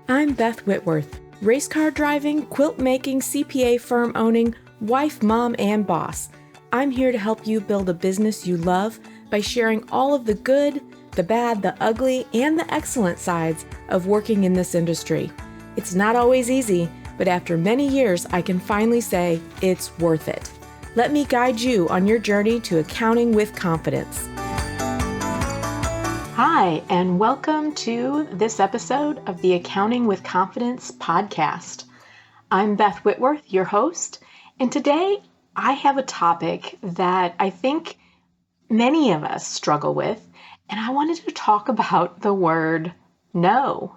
I'm Beth Whitworth, race car driving, quilt making, CPA firm owning, wife, mom, and boss. I'm here to help you build a business you love by sharing all of the good, the bad, the ugly, and the excellent sides of working in this industry. It's not always easy, but after many years, I can finally say it's worth it. Let me guide you on your journey to accounting with confidence. Hi, and welcome to this episode of the Accounting with Confidence podcast. I'm Beth Whitworth, your host, and today I have a topic that I think many of us struggle with, and I wanted to talk about the word no.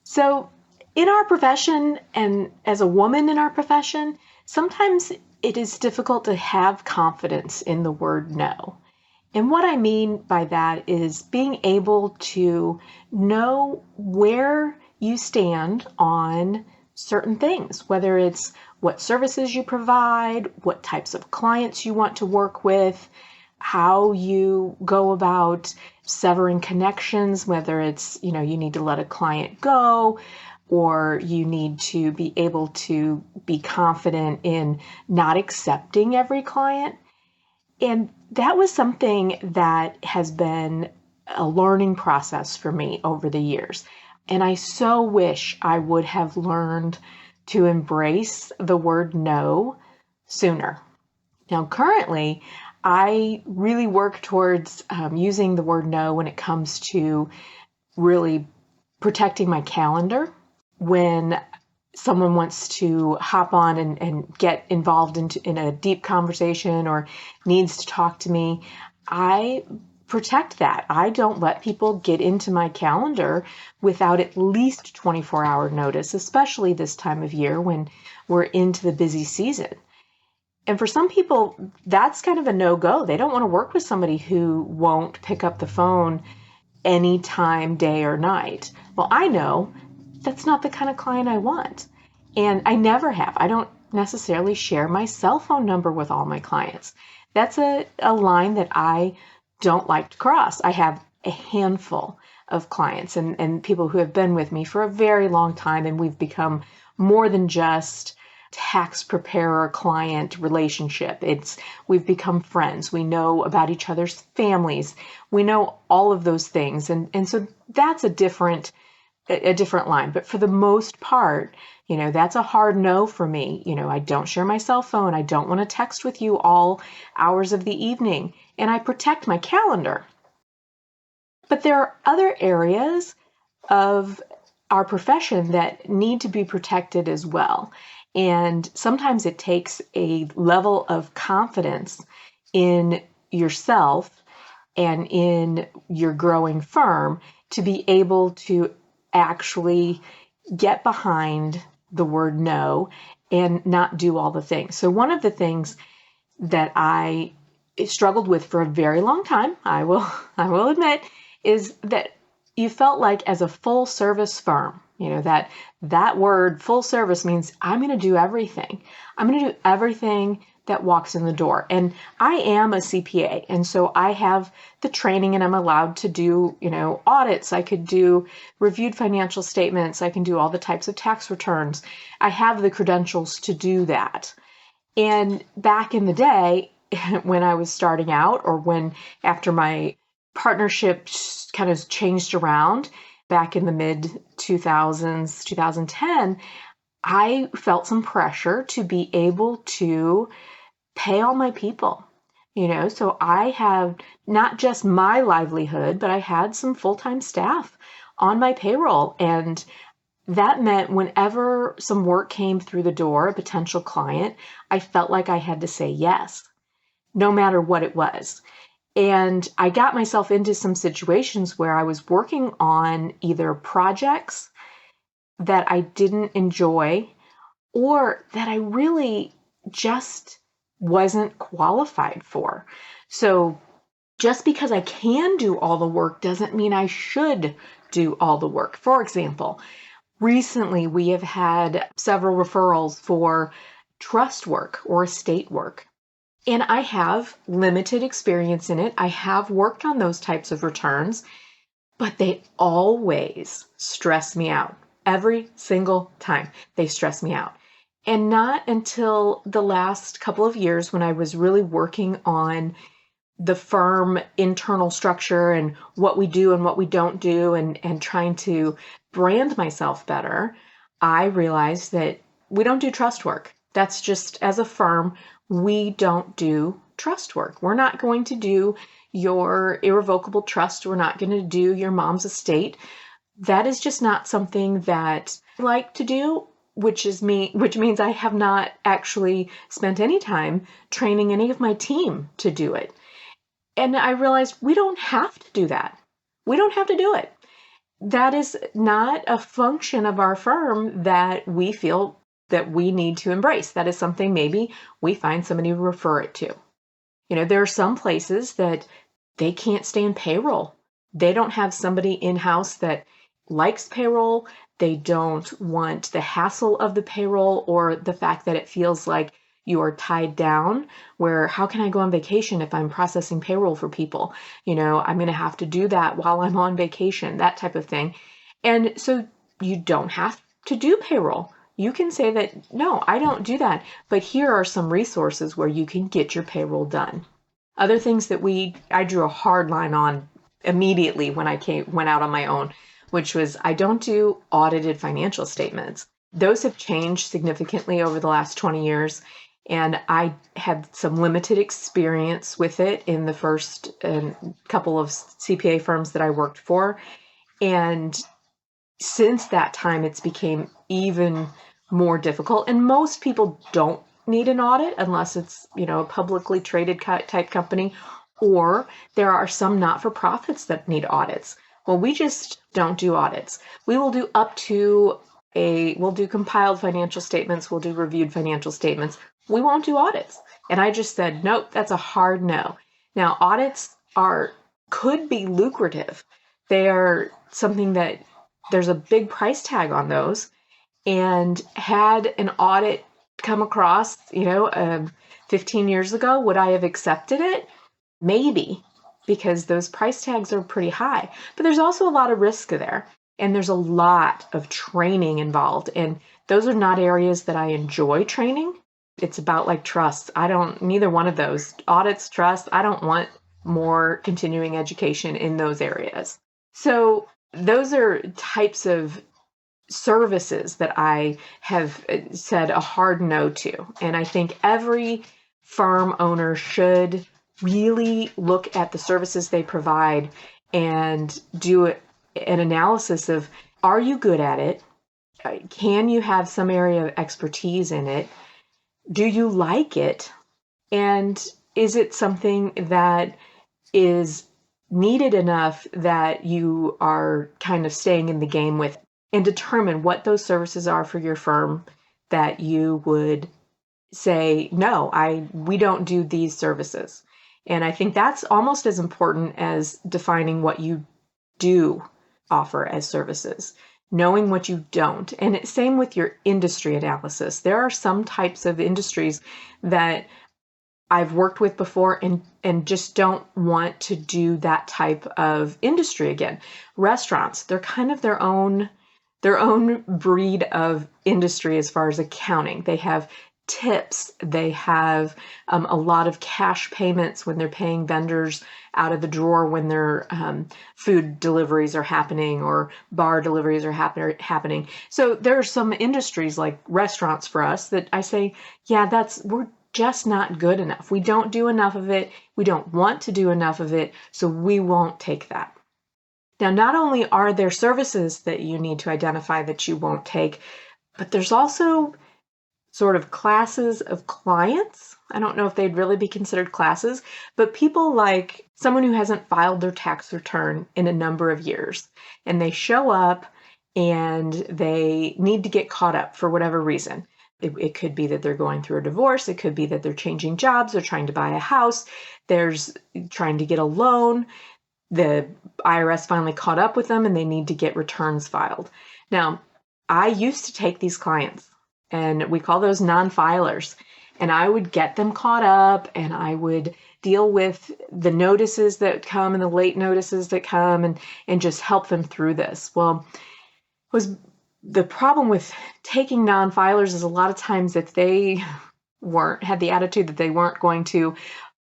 So, in our profession, and as a woman in our profession, sometimes it is difficult to have confidence in the word no. And what I mean by that is being able to know where you stand on certain things, whether it's what services you provide, what types of clients you want to work with, how you go about severing connections, whether it's, you need to let a client go, or you need to be able to be confident in not accepting every client. And that was something that has been a learning process for me over the years. And I so wish I would have learned to embrace the word no sooner. Now, currently, I really work towards using the word no when it comes to really protecting my calendar. When someone wants to hop on and get involved in a deep conversation or needs to talk to me, I protect that. I don't let people get into my calendar without at least 24-hour notice, especially this time of year when we're into the busy season. And for some people, that's kind of a no-go. They don't want to work with somebody who won't pick up the phone anytime, day or night. Well, I know that's not the kind of client I want. And I never have. I don't necessarily share my cell phone number with all my clients. That's a line that I don't like to cross. I have a handful of clients and people who have been with me for a very long time, and we've become more than just tax preparer client relationship. We've become friends. We know about each other's families. We know all of those things. And so that's a different line. But for the most part, that's a hard no for me. I don't share my cell phone. I don't want to text with you all hours of the evening. And I protect my calendar. But there are other areas of our profession that need to be protected as well. And sometimes it takes a level of confidence in yourself and in your growing firm to be able to actually get behind the word no and not do all the things. So one of the things that I struggled with for a very long time, I will admit, is that you felt like as a full service firm, that word full service means I'm going to do everything. I'm going to do everything that walks in the door. And I am a CPA. And so I have the training and I'm allowed to do, audits. I could do reviewed financial statements. I can do all the types of tax returns. I have the credentials to do that. And back in the day, when I was starting out, or after my partnership kind of changed around back in the mid 2000s, 2010, I felt some pressure to be able to pay all my people, so I have not just my livelihood, but I had some full-time staff on my payroll. And that meant whenever some work came through the door, a potential client, I felt like I had to say yes, no matter what it was. And I got myself into some situations where I was working on either projects that I didn't enjoy or that I really just wasn't qualified for. So just because I can do all the work doesn't mean I should do all the work. For example, recently we have had several referrals for trust work or estate work. And I have limited experience in it. I have worked on those types of returns, but they always stress me out. Every single time. They stress me out. And not until the last couple of years when I was really working on the firm internal structure and what we do and what we don't do and trying to brand myself better, I realized that we don't do trust work. That's just, as a firm, we don't do trust work. We're not going to do your irrevocable trust. We're not going to do your mom's estate. That is just not something that I like to do, which means I have not actually spent any time training any of my team to do it. And I realized we don't have to do that. We don't have to do it. That is not a function of our firm that we feel that we need to embrace. That is something maybe we find somebody to refer it to. There are some places that they can't stand payroll. They don't have somebody in-house that likes payroll. They don't want the hassle of the payroll or the fact that it feels like you are tied down, where how can I go on vacation if I'm processing payroll for people? I'm going to have to do that while I'm on vacation, that type of thing. And so you don't have to do payroll. You can say that, no, I don't do that. But here are some resources where you can get your payroll done. Other things that I drew a hard line on immediately when I went out on my own, which was I don't do audited financial statements. Those have changed significantly over the last 20 years. And I had some limited experience with it in the first couple of CPA firms that I worked for. And since that time, it's became even more difficult. And most people don't need an audit unless it's, a publicly traded type company, or there are some not-for-profits that need audits. Well, we just don't do audits. We will do we'll do compiled financial statements. We'll do reviewed financial statements. We won't do audits. And I just said, nope, that's a hard no. Now, audits could be lucrative. They are something that there's a big price tag on those. And had an audit come across, 15 years ago, would I have accepted it? Maybe, because those price tags are pretty high. But there's also a lot of risk there. And there's a lot of training involved. And those are not areas that I enjoy training. It's about like trust. Neither one of those. Audits, trust, I don't want more continuing education in those areas. So those are types of services that I have said a hard no to. And I think every firm owner should really look at the services they provide and do an analysis of, are you good at it? Can you have some area of expertise in it? Do you like it? And is it something that is needed enough that you are kind of staying in the game with? And determine what those services are for your firm that you would say, no, we don't do these services. And I think that's almost as important as defining what you do offer as services, knowing what you don't. And same with your industry analysis. There are some types of industries that I've worked with before and just don't want to do that type of industry again. Restaurants, they're kind of their own breed of industry as far as accounting. They have tips. They have a lot of cash payments when they're paying vendors out of the drawer when their food deliveries are happening or bar deliveries are happening. So there are some industries like restaurants for us that I say, yeah, we're just not good enough. We don't do enough of it. We don't want to do enough of it. So we won't take that. Now, not only are there services that you need to identify that you won't take, but there's also sort of classes of clients. I don't know if they'd really be considered classes, but people like someone who hasn't filed their tax return in a number of years, and they show up and they need to get caught up for whatever reason. It could be that they're going through a divorce. It could be that they're changing jobs. They're trying to buy a house. There's trying to get a loan. The IRS finally caught up with them and they need to get returns filed. Now, I used to take these clients and we call those non-filers, and I would get them caught up and I would deal with the notices that come and the late notices that come and just help them through this. Well, it was The problem with taking non-filers is a lot of times if they had the attitude that they weren't going to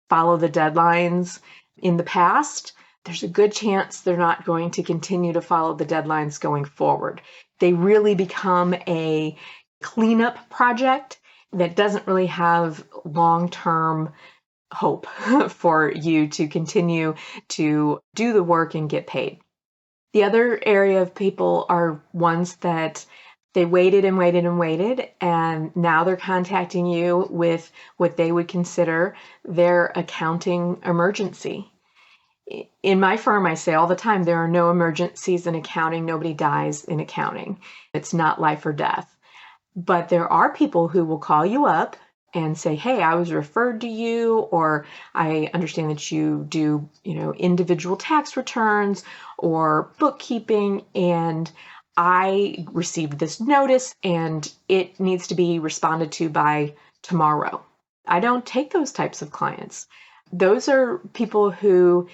follow the deadlines in the past, there's a good chance they're not going to continue to follow the deadlines going forward. They really become a cleanup project that doesn't really have long-term hope for you to continue to do the work and get paid. The other area of people are ones that they waited and waited and waited, and now they're contacting you with what they would consider their accounting emergency. In my firm, I say all the time, there are no emergencies in accounting. Nobody dies in accounting. It's not life or death. But there are people who will call you up and say, hey, I was referred to you, or I understand that you do, individual tax returns or bookkeeping, and I received this notice and it needs to be responded to by tomorrow. I don't take those types of clients. Those are people who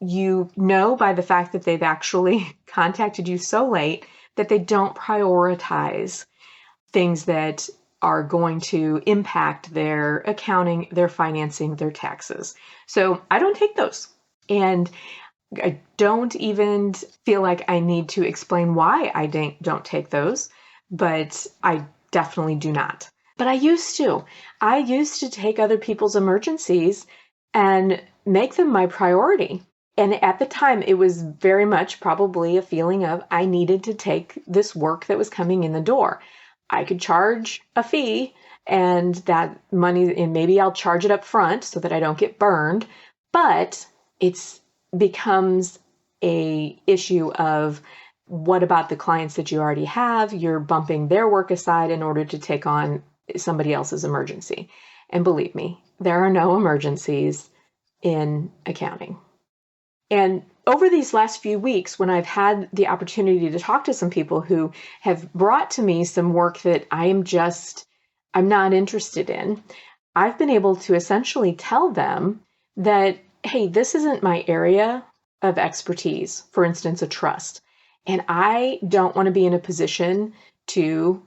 you know by the fact that they've actually contacted you so late that they don't prioritize things that are going to impact their accounting, their financing, their taxes. So I don't take those. And I don't even feel like I need to explain why I don't take those, but I definitely do not. But I used to. I used to take other people's emergencies and make them my priority. And at the time, it was very much probably a feeling of I needed to take this work that was coming in the door. I could charge a fee and that money, and maybe I'll charge it up front so that I don't get burned, but it's becomes a issue of what about the clients that you already have? You're bumping their work aside in order to take on somebody else's emergency. And believe me, there are no emergencies in accounting. And over these last few weeks, when I've had the opportunity to talk to some people who have brought to me some work that I'm not interested in, I've been able to essentially tell them that, hey, this isn't my area of expertise, for instance, a trust. And I don't want to be in a position to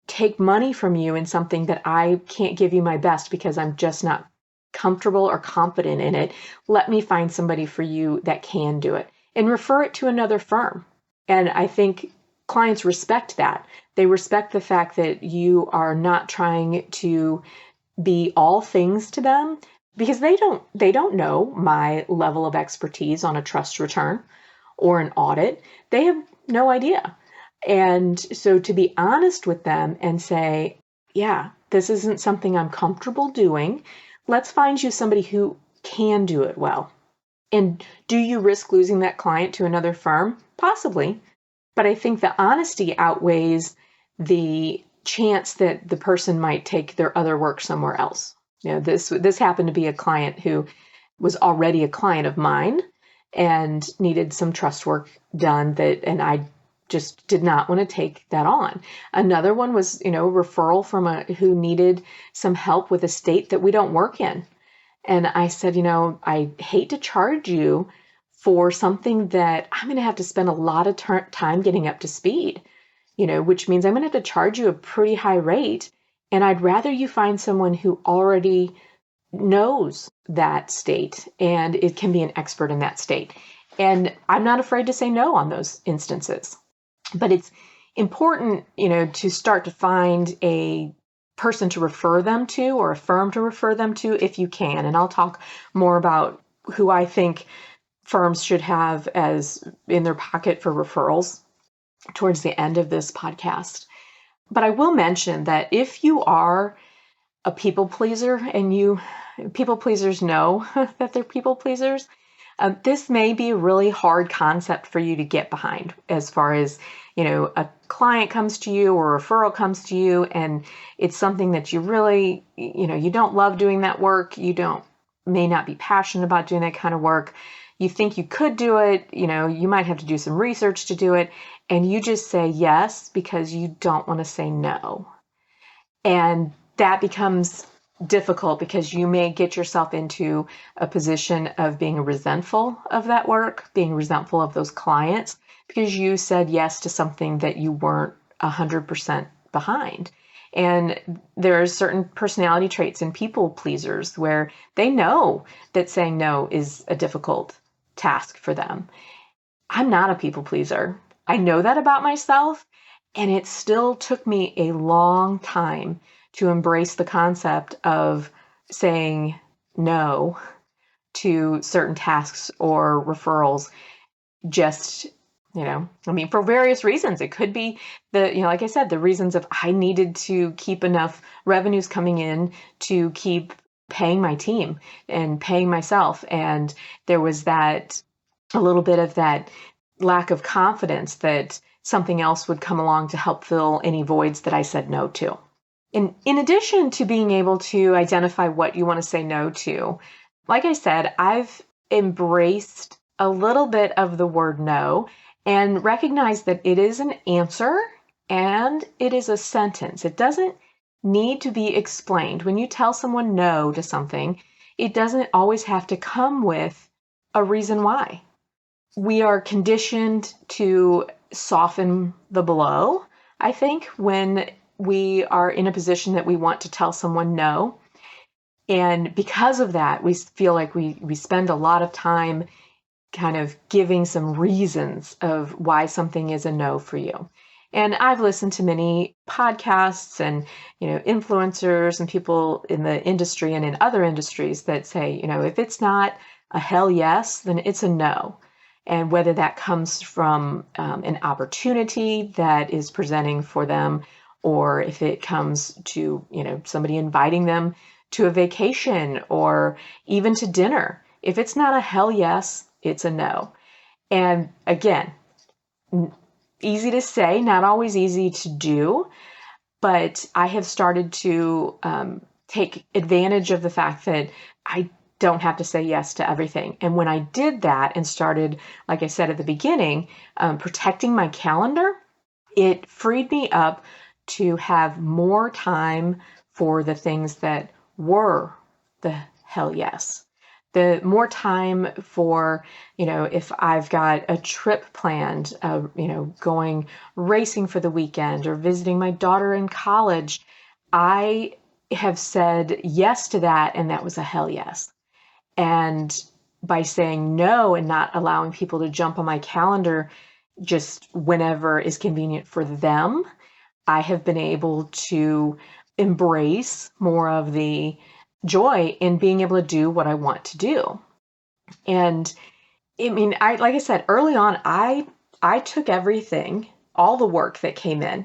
take money from you in something that I can't give you my best because I'm just not comfortable or confident in it. Let me find somebody for you that can do it and refer it to another firm. And I think clients respect that. They respect the fact that you are not trying to be all things to them because they don't know my level of expertise on a trust return or an audit. They have no idea. And so to be honest with them and say, yeah, this isn't something I'm comfortable doing. Let's find you somebody who can do it well. And do you risk losing that client to another firm? Possibly. But I think the honesty outweighs the chance that the person might take their other work somewhere else. This happened to be a client who was already a client of mine and needed some trust work done and I just did not want to take that on. Another one was, referral from who needed some help with a state that we don't work in. And I said, I hate to charge you for something that I'm going to have to spend a lot of time getting up to speed, which means I'm going to have to charge you a pretty high rate. And I'd rather you find someone who already knows that state and it can be an expert in that state. And I'm not afraid to say no on those instances. But it's important, to start to find a person to refer them to or a firm to refer them to if you can. And I'll talk more about who I think firms should have as in their pocket for referrals towards the end of this podcast. But I will mention that if you are a people pleaser and people pleasers know that they're people pleasers, this may be a really hard concept for you to get behind as far as, a client comes to you or a referral comes to you and it's something that you really, you don't love doing that work. May not be passionate about doing that kind of work. You think you could do it, you might have to do some research to do it. And you just say yes because you don't want to say no. And that becomes difficult because you may get yourself into a position of being resentful of that work, being resentful of those clients, because you said yes to something that you weren't 100% behind. And there are certain personality traits in people pleasers where they know that saying no is a difficult task for them. I'm not a people pleaser. I know that about myself, and it still took me a long time to embrace the concept of saying no to certain tasks or referrals. Just, for various reasons. It could be like I said, the reasons of I needed to keep enough revenues coming in to keep paying my team and paying myself. And there was that, a little bit of that lack of confidence that something else would come along to help fill any voids that I said no to. In addition to being able to identify what you want to say no to, like I said, I've embraced a little bit of the word no and recognized that it is an answer and it is a sentence. It doesn't need to be explained. When you tell someone no to something, it doesn't always have to come with a reason why. We are conditioned to soften the blow, I think, when we are in a position that we want to tell someone no. And because of that, we feel like we spend a lot of time kind of giving some reasons of why something is a no for you. And I've listened to many podcasts and, influencers and people in the industry and in other industries that say, if it's not a hell yes, then it's a no. And whether that comes from an opportunity that is presenting for them, or if it comes to, somebody inviting them to a vacation or even to dinner, if it's not a hell yes, it's a no. And again, easy to say, not always easy to do, but I have started to take advantage of the fact that I don't have to say yes to everything. And when I did that and started, like I said at the beginning, protecting my calendar, it freed me up to have more time for the things that were the hell yes. The more time for, if I've got a trip planned, going racing for the weekend or visiting my daughter in college, I have said yes to that, and that was a hell yes. And by saying no and not allowing people to jump on my calendar just whenever is convenient for them, I have been able to embrace more of the joy in being able to do what I want to do. And like I said, early on, I took everything, all the work that came in,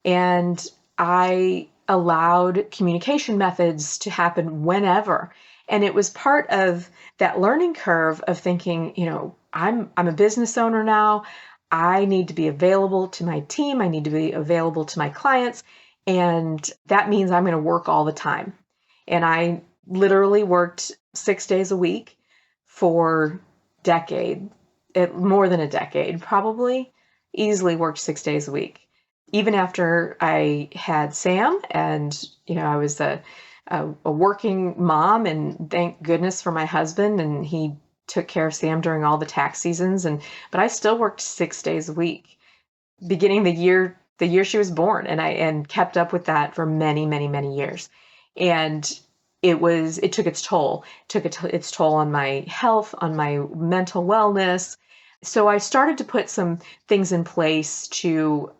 and I allowed communication methods to happen whenever. And it was part of that learning curve of thinking, I'm a business owner now. I need to be available to my team. I need to be available to my clients. And that means I'm going to work all the time. And I literally worked 6 days a week for more than a decade, probably easily worked 6 days a week. Even after I had Sam and, I was a working mom, and thank goodness for my husband, and he took care of Sam during all the tax seasons. But I still worked 6 days a week, beginning the year she was born, and kept up with that for many, many, many years. And it took its toll. Its toll on my health, on my mental wellness. So I started to put some things in place to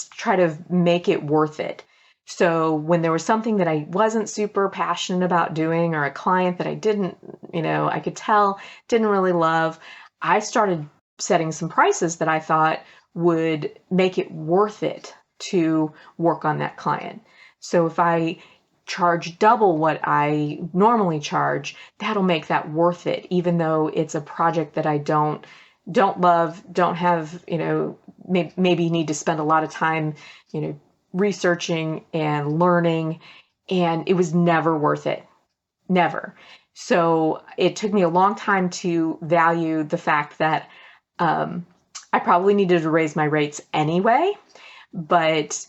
try to make it worth it. So when there was something that I wasn't super passionate about doing, or a client that I didn't, I could tell didn't really love, I started setting some prices that I thought would make it worth it to work on that client. So if I charge double what I normally charge, that'll make that worth it, even though it's a project that I don't love, don't have, maybe need to spend a lot of time, researching and learning, and it was never worth it. Never. So it took me a long time to value the fact that I probably needed to raise my rates anyway, but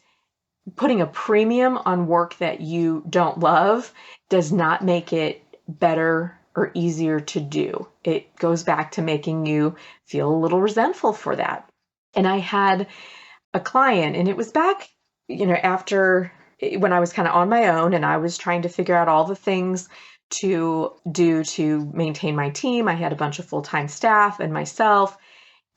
putting a premium on work that you don't love does not make it better or easier to do. It goes back to making you feel a little resentful for that. And I had a client, and it was back, after when I was kind of on my own and I was trying to figure out all the things to do to maintain my team. I had a bunch of full-time staff and myself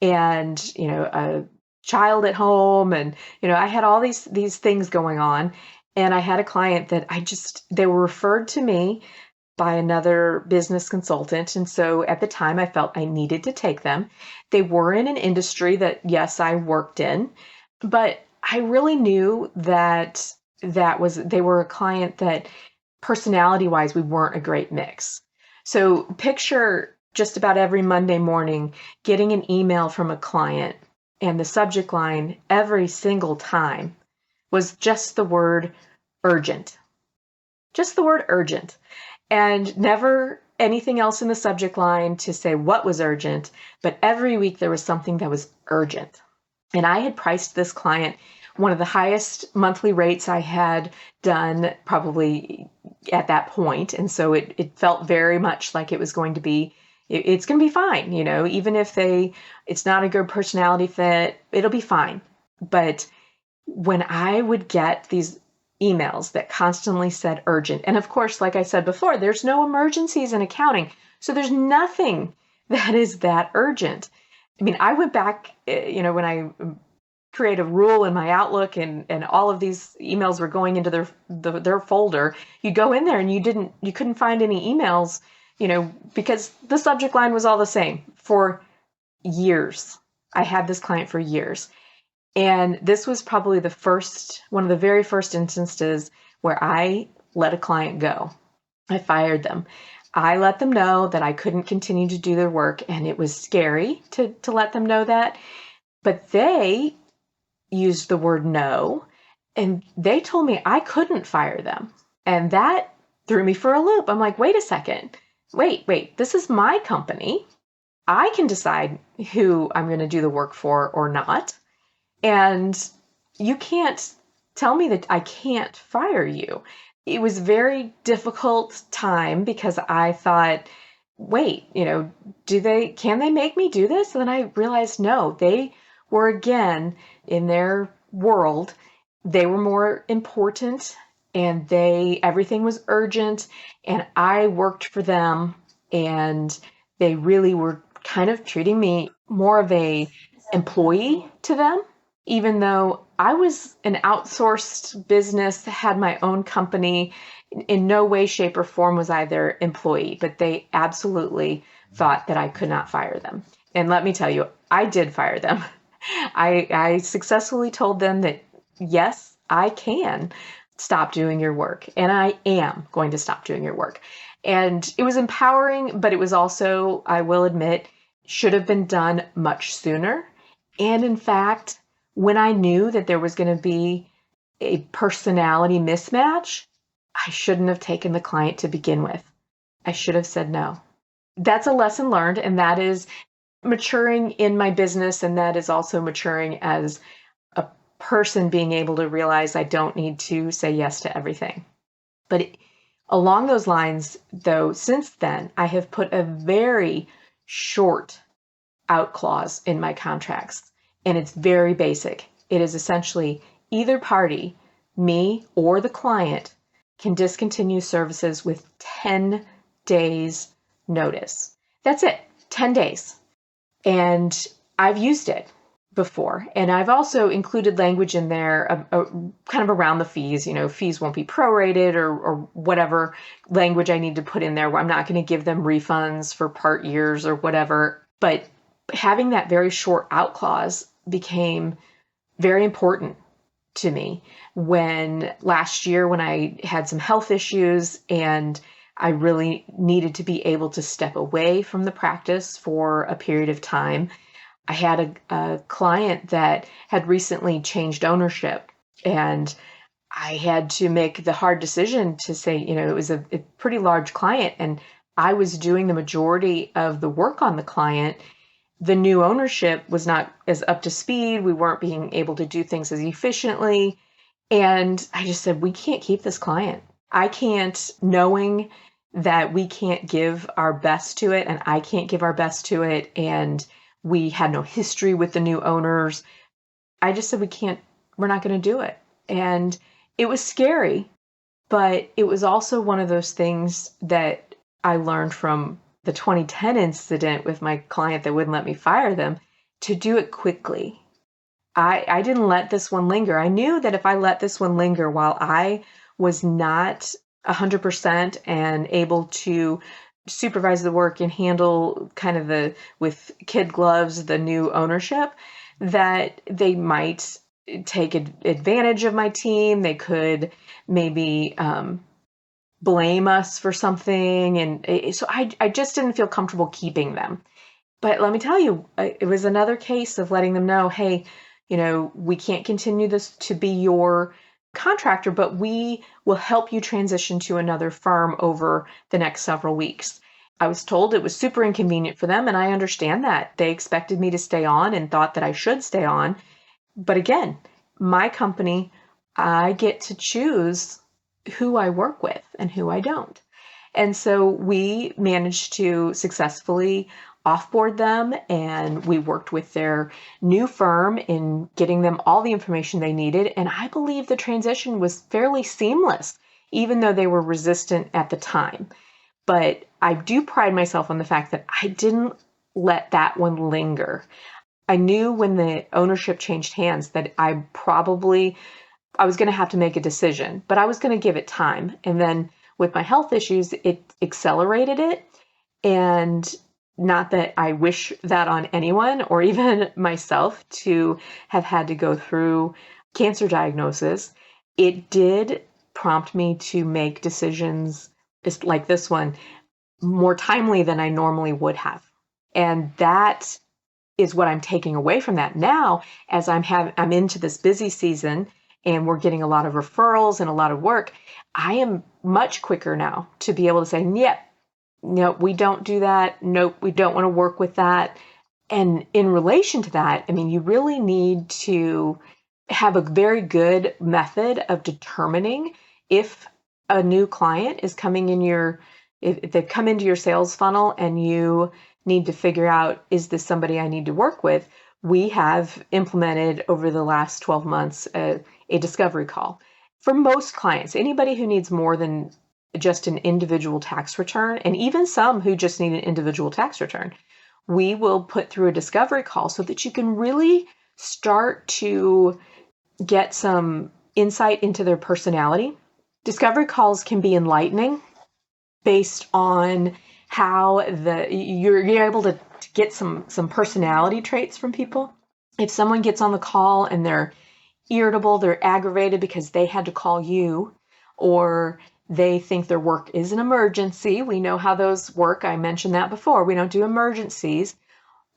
and, a child at home. And, I had all these things going on. And I had a client that they were referred to me by another business consultant. And so at the time I felt I needed to take them. They were in an industry that, yes, I worked in, but I really knew that they were a client that personality wise, we weren't a great mix. So picture just about every Monday morning getting an email from a client and the subject line every single time was just the word urgent. Just the word urgent. And never anything else in the subject line to say what was urgent, but every week there was something that was urgent. And I had priced this client one of the highest monthly rates I had done probably at that point. And so it felt very much like it was going to be, it's going to be fine. Even if it's not a good personality fit, it'll be fine. But when I would get these emails that constantly said urgent, and of course, like I said before, there's no emergencies in accounting. So there's nothing that is that urgent. I mean, I went back, when I create a rule in my Outlook and all of these emails were going into their folder, you go in there and you couldn't find any emails, because the subject line was all the same for years. I had this client for years. And this was probably one of the very first instances where I let a client go. I fired them. I let them know that I couldn't continue to do their work, and it was scary to let them know that. But they used the word no, and they told me I couldn't fire them. And that threw me for a loop. I'm like, wait a second. Wait, this is my company. I can decide who I'm going to do the work for or not. And you can't tell me that I can't fire you. It was a very difficult time because I thought, wait, can they make me do this? And then I realized, no, they were, again, in their world, they were more important and everything was urgent, and I worked for them, and they really were kind of treating me more of a employee to them, even though I was an outsourced business, had my own company. In no way, shape, or form was I their employee, but they absolutely thought that I could not fire them. And let me tell you, I did fire them. I successfully told them that, yes, I can stop doing your work, and I am going to stop doing your work. And it was empowering, but it was also, I will admit, should have been done much sooner. And in fact, when I knew that there was going to be a personality mismatch, I shouldn't have taken the client to begin with. I should have said no. That's a lesson learned, and that is maturing in my business, and that is also maturing as a person, being able to realize I don't need to say yes to everything. But along those lines, though, since then, I have put a very short out clause in my contracts, and it's very basic. It is essentially either party, me or the client, can discontinue services with 10 days notice. That's it, 10 days. And I've used it before. And I've also included language in there kind of around the fees. Fees won't be prorated or whatever language I need to put in there. I'm not going to give them refunds for part years or whatever. But having that very short out clause became very important to me when last year, when I had some health issues and I really needed to be able to step away from the practice for a period of time. I had a client that had recently changed ownership, and I had to make the hard decision to say, it was a pretty large client, and I was doing the majority of the work on the client. The new ownership was not as up to speed. We weren't being able to do things as efficiently. And I just said, we can't keep this client. I can't, knowing that we can't give our best to it, and I can't give our best to it, and we had no history with the new owners. I just said, we're not going to do it. And it was scary, but it was also one of those things that I learned from the 2010 incident with my client that wouldn't let me fire them, to do it quickly. I didn't let this one linger. I knew that if I let this one linger while I was not 100% and able to supervise the work and handle kind of with kid gloves, the new ownership, that they might take advantage of my team. They could maybe blame us for something. And so I just didn't feel comfortable keeping them. But let me tell you, it was another case of letting them know, hey, we can't continue this to be your contractor, but we will help you transition to another firm over the next several weeks. I was told it was super inconvenient for them, and I understand that. They expected me to stay on and thought that I should stay on. But again, my company, I get to choose who I work with and who I don't. And so we managed to successfully offboard them, and we worked with their new firm in getting them all the information they needed. And I believe the transition was fairly seamless, even though they were resistant at the time. But I do pride myself on the fact that I didn't let that one linger. I knew when the ownership changed hands that I was going to have to make a decision, but I was going to give it time. And then with my health issues, it accelerated it. And not that I wish that on anyone or even myself to have had to go through cancer diagnosis. It did prompt me to make decisions like this one more timely than I normally would have. And that is what I'm taking away from that now, as I'm into this busy season and we're getting a lot of referrals and a lot of work. I am much quicker now to be able to say, yep, no, we don't do that. Nope, we don't want to work with that. And in relation to that, I mean, you really need to have a very good method of determining if a new client is coming in if they've come into your sales funnel and you need to figure out, is this somebody I need to work with? We have implemented over the last 12 months a discovery call. For most clients, anybody who needs more than just an individual tax return, and even some who just need an individual tax return, we will put through a discovery call so that you can really start to get some insight into their personality. Discovery calls can be enlightening based on how you're able to get some personality traits from people. If someone gets on the call and they're irritable, they're aggravated because they had to call you, or they think their work is an emergency. We know how those work. I mentioned that before. We don't do emergencies.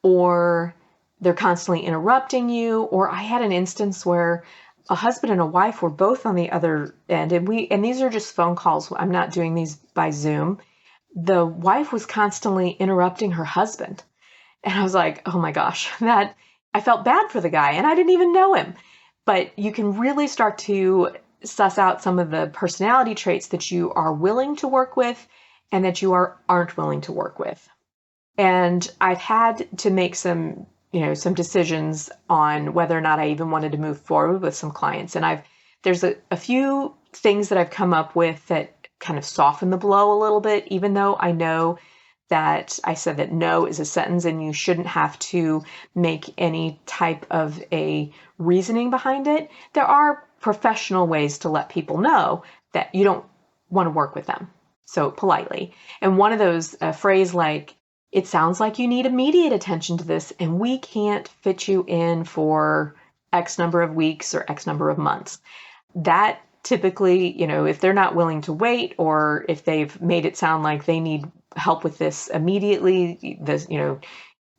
Or they're constantly interrupting you. Or I had an instance where a husband and a wife were both on the other end, and these are just phone calls. I'm not doing these by Zoom. The wife was constantly interrupting her husband. And I was like, oh my gosh, that I felt bad for the guy, and I didn't even know him. But you can really start to suss out some of the personality traits that you are willing to work with and that you aren't willing to work with. And I've had to make some decisions on whether or not I even wanted to move forward with some clients. And there's a few things that I've come up with that kind of soften the blow a little bit, even though I know that I said that no is a sentence and you shouldn't have to make any type of a reasoning behind it. There are professional ways to let people know that you don't want to work with them. So politely. And one of those, a phrase like, it sounds like you need immediate attention to this and we can't fit you in for X number of weeks or X number of months. That typically, if they're not willing to wait, or if they've made it sound like they need help with this immediately,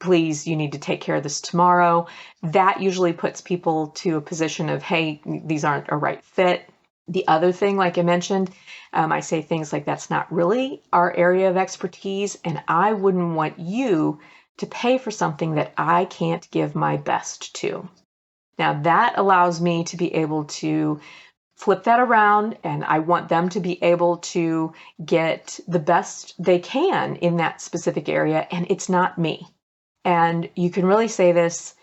please, you need to take care of this tomorrow. That usually puts people to a position of, hey, these aren't a right fit. The other thing, like I mentioned, I say things like, that's not really our area of expertise, and I wouldn't want you to pay for something that I can't give my best to. Now, that allows me to be able to flip that around, and I want them to be able to get the best they can in that specific area, and it's not me. And you can really say this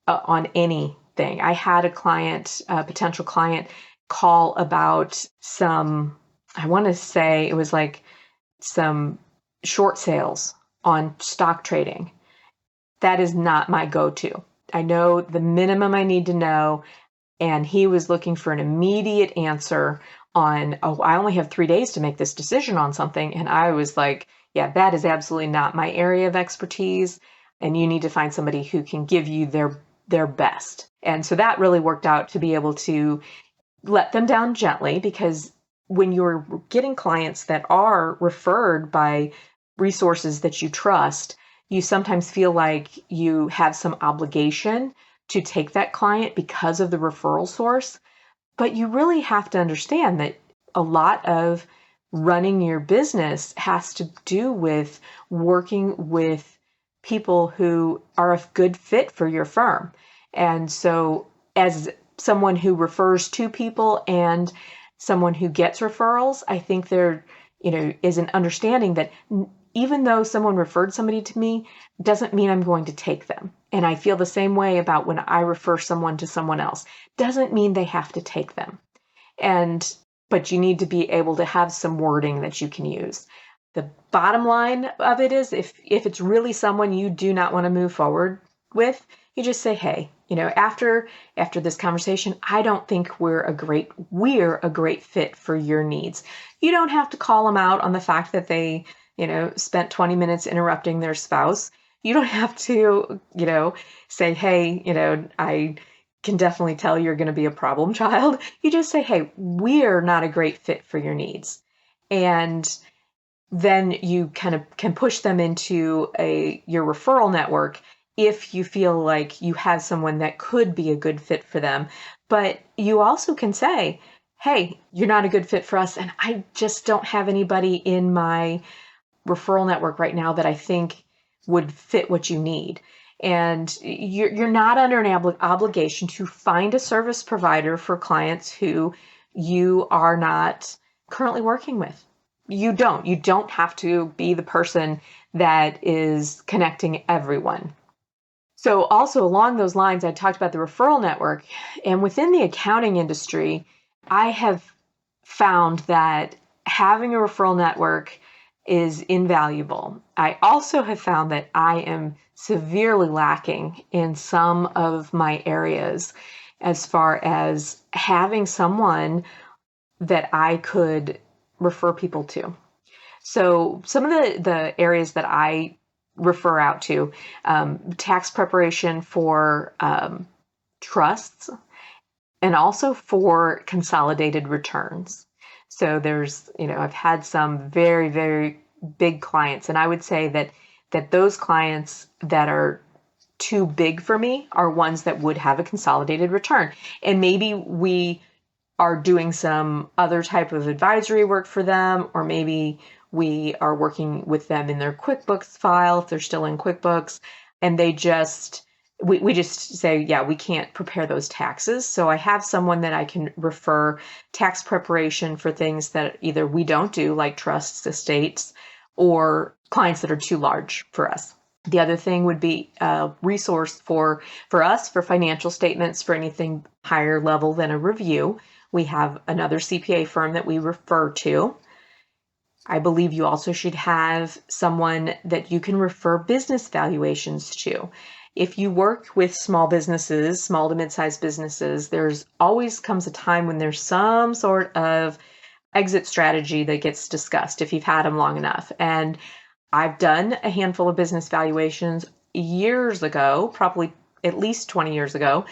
on anything. I had a potential client, call about I want to say it was like some short sales on stock trading. That is not my go-to. I know the minimum I need to know, and he was looking for an immediate answer on, oh, I only have 3 days to make this decision on something. And I was like, yeah, that is absolutely not my area of expertise. And you need to find somebody who can give you their best. And so that really worked out to be able to let them down gently, because when you're getting clients that are referred by resources that you trust, you sometimes feel like you have some obligation to take that client because of the referral source. But you really have to understand that a lot of running your business has to do with working with people who are a good fit for your firm. And so, as someone who refers to people and someone who gets referrals, I think there, is an understanding that even though someone referred somebody to me, doesn't mean I'm going to take them. And I feel the same way about when I refer someone to someone else. Doesn't mean they have to take them. But you need to be able to have some wording that you can use. The bottom line of it is, if it's really someone you do not want to move forward with, you just say, hey, after this conversation, I don't think we're a great fit for your needs. You don't have to call them out on the fact that they, spent 20 minutes interrupting their spouse. You don't have to, say, hey, I can definitely tell you're going to be a problem child. You just say, hey, we're not a great fit for your needs. And then you kind of can push them into your referral network if you feel like you have someone that could be a good fit for them. But you also can say, hey, you're not a good fit for us, and I just don't have anybody in my referral network right now that I think would fit what you need. And you're not under an obligation to find a service provider for clients who you are not currently working with. You don't have to be the person that is connecting everyone. So also along those lines, I talked about the referral network, and within the accounting industry, I have found that having a referral network is invaluable. I also have found that I am severely lacking in some of my areas as far as having someone that I could refer people to. So some of the areas that I refer out to, tax preparation for trusts, and also for consolidated returns. So there's, I've had some very, very big clients, and I would say that those clients that are too big for me are ones that would have a consolidated return. And maybe we are doing some other type of advisory work for them, or maybe we are working with them in their QuickBooks file if they're still in QuickBooks, and we just say, yeah, we can't prepare those taxes. So I have someone that I can refer tax preparation for things that either we don't do, like trusts, estates, or clients that are too large for us. The other thing would be a resource for us for financial statements for anything higher level than a review. We have another CPA firm that we refer to. I believe you also should have someone that you can refer business valuations to. If you work with small businesses, small to mid-sized businesses, there's always comes a time when there's some sort of exit strategy that gets discussed if you've had them long enough. And I've done a handful of business valuations years ago, probably at least 20 years ago,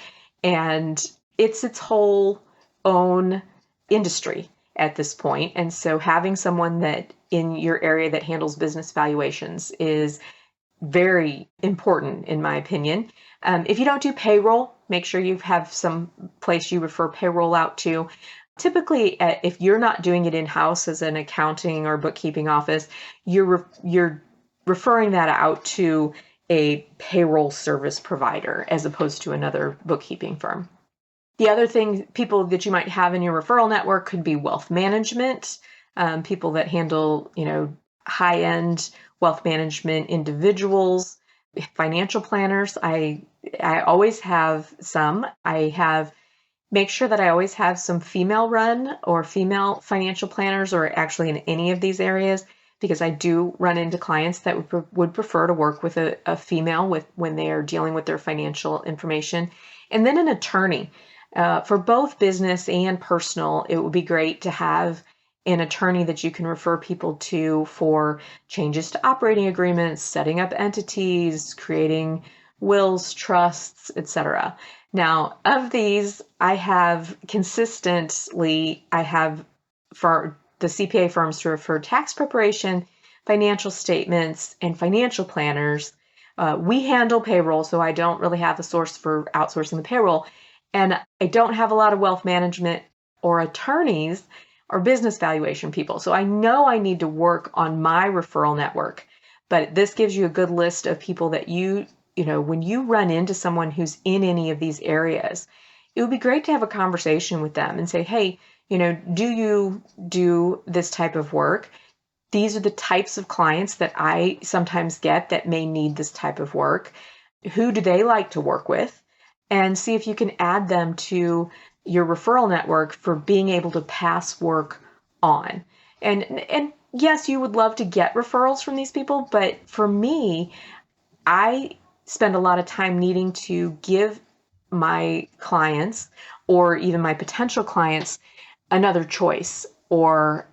and it's its whole own industry at this point. And so having someone that in your area that handles business valuations is very important, in my opinion. If you don't do payroll, make sure you have some place you refer payroll out to. Typically, if you're not doing it in-house as an accounting or bookkeeping office, you're referring that out to a payroll service provider as opposed to another bookkeeping firm. The other thing, people that you might have in your referral network could be wealth management, people that handle, high-end wealth management individuals, financial planners. I always have some. I have make sure that I always have some female run or female financial planners, or actually in any of these areas, because I do run into clients that would prefer to work with a female when they are dealing with their financial information. And then an attorney. For both business and personal, it would be great to have an attorney that you can refer people to for changes to operating agreements, setting up entities, creating wills, trusts, etc. Now, of these, I have for the CPA firms to refer tax preparation, financial statements, and financial planners. We handle payroll, so I don't really have a source for outsourcing the payroll. And I don't have a lot of wealth management or attorneys or business valuation people. So I know I need to work on my referral network. But this gives you a good list of people that when you run into someone who's in any of these areas, it would be great to have a conversation with them and say, hey, do you do this type of work? These are the types of clients that I sometimes get that may need this type of work. Who do they like to work with? And see if you can add them to your referral network for being able to pass work on. And yes, you would love to get referrals from these people, but for me, I spend a lot of time needing to give my clients or even my potential clients another choice or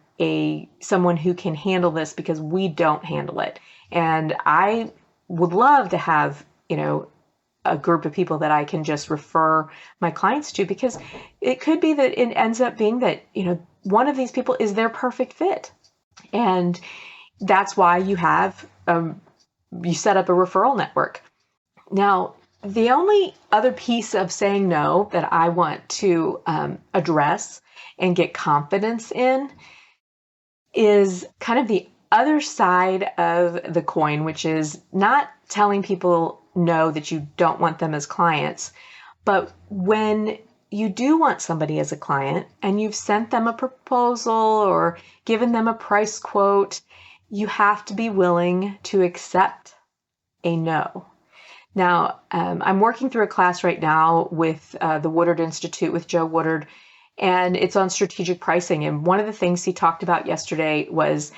someone who can handle this because we don't handle it. And I would love to have, a group of people that I can just refer my clients to, because it could be that it ends up being that, one of these people is their perfect fit. And that's why you set up a referral network. Now, the only other piece of saying no that I want to address and get confidence in is kind of the other side of the coin, which is not telling people no that you don't want them as clients. But when you do want somebody as a client and you've sent them a proposal or given them a price quote, you have to be willing to accept a no. Now, I'm working through a class right now with the Woodard Institute with Joe Woodard, and it's on strategic pricing. And one of the things he talked about yesterday was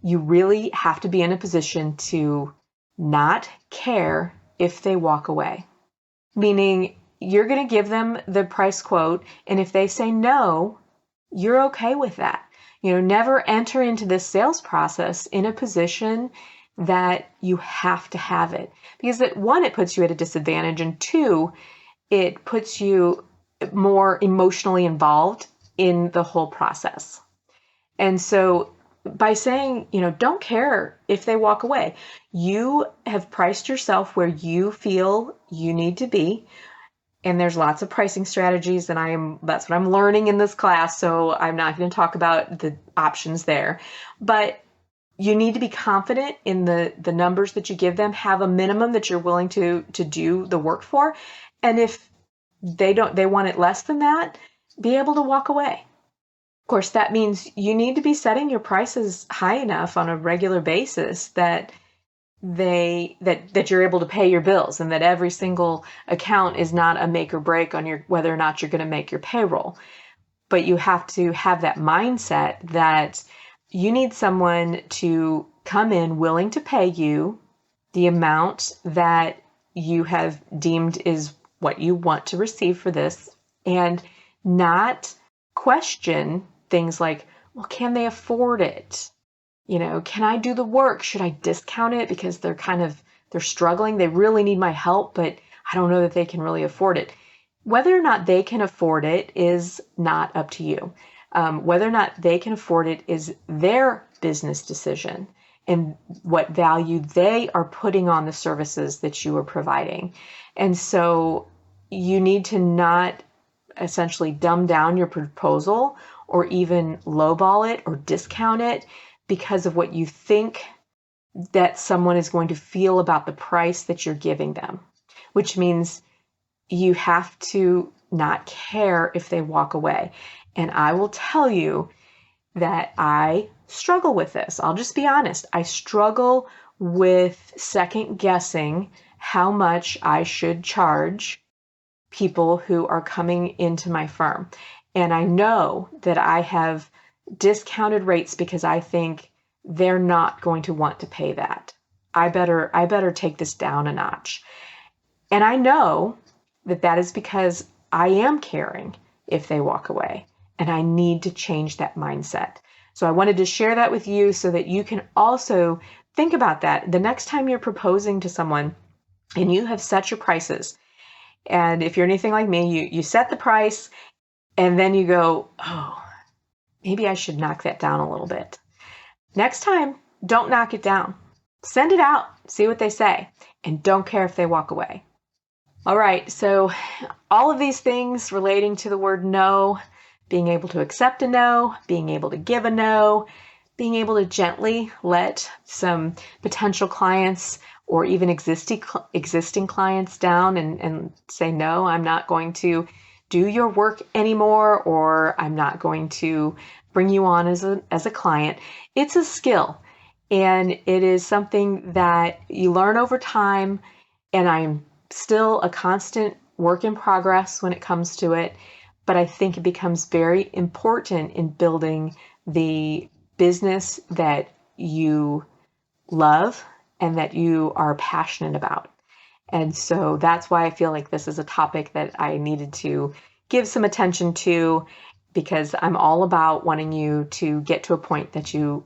you really have to be in a position to not care if they walk away. Meaning you're going to give them the price quote, and if they say no, you're okay with that. Never enter into this sales process in a position that you have to have it. Because one, it puts you at a disadvantage, and two, it puts you more emotionally involved in the whole process. And so by saying, don't care if they walk away, you have priced yourself where you feel you need to be. And there's lots of pricing strategies, and that's what I'm learning in this class. So I'm not going to talk about the options there, but you need to be confident in the numbers that you give them, have a minimum that you're willing to do the work for. And if they want it less than that, be able to walk away. Of course, that means you need to be setting your prices high enough on a regular basis that you're able to pay your bills, and that every single account is not a make or break on whether or not you're going to make your payroll. But you have to have that mindset that you need someone to come in willing to pay you the amount that you have deemed is what you want to receive for this, and not question things like, well, can they afford it? Can I do the work? Should I discount it because they're struggling? They really need my help, but I don't know that they can really afford it. Whether or not they can afford it is not up to you. Whether or not they can afford it is their business decision and what value they are putting on the services that you are providing. And so you need to not essentially dumb down your proposal or even lowball it or discount it because of what you think that someone is going to feel about the price that you're giving them, which means you have to not care if they walk away. And I will tell you that I struggle with this. I'll just be honest. I struggle with second guessing how much I should charge people who are coming into my firm. And I know that I have discounted rates because I think they're not going to want to pay that. I better take this down a notch. And I know that that is because I am caring if they walk away, and I need to change that mindset. So I wanted to share that with you so that you can also think about that the next time you're proposing to someone and you have set your prices. And if you're anything like me, you set the price and then you go, oh, maybe I should knock that down a little bit. Next time, don't knock it down. Send it out, see what they say, and don't care if they walk away. All right, so all of these things relating to the word no, being able to accept a no, being able to give a no, being able to gently let some potential clients or even existing clients down and say, no, I'm not going to do your work anymore, or I'm not going to bring you on as a client. It's a skill, and it is something that you learn over time, and I'm still a constant work in progress when it comes to it, but I think it becomes very important in building the business that you love and that you are passionate about. And so that's why I feel like this is a topic that I needed to give some attention to, because I'm all about wanting you to get to a point that you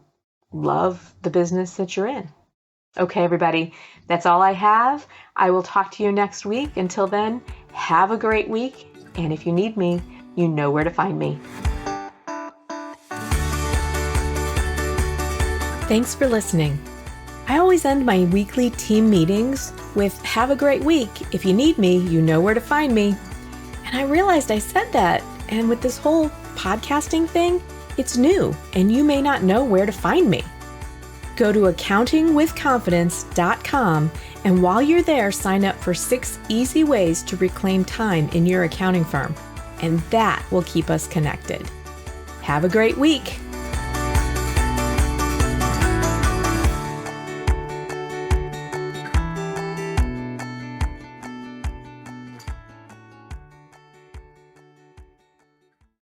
love the business that you're in. Okay, everybody, that's all I have. I will talk to you next week. Until then, have a great week. And if you need me, you know where to find me. Thanks for listening. I always end my weekly team meetings with "Have a great week. If you need me, you know where to find me." And I realized I said that. And with this whole podcasting thing, it's new, and you may not know where to find me. Go to accountingwithconfidence.com, and while you're there, sign up for 6 easy ways to reclaim time in your accounting firm. And that will keep us connected. Have a great week.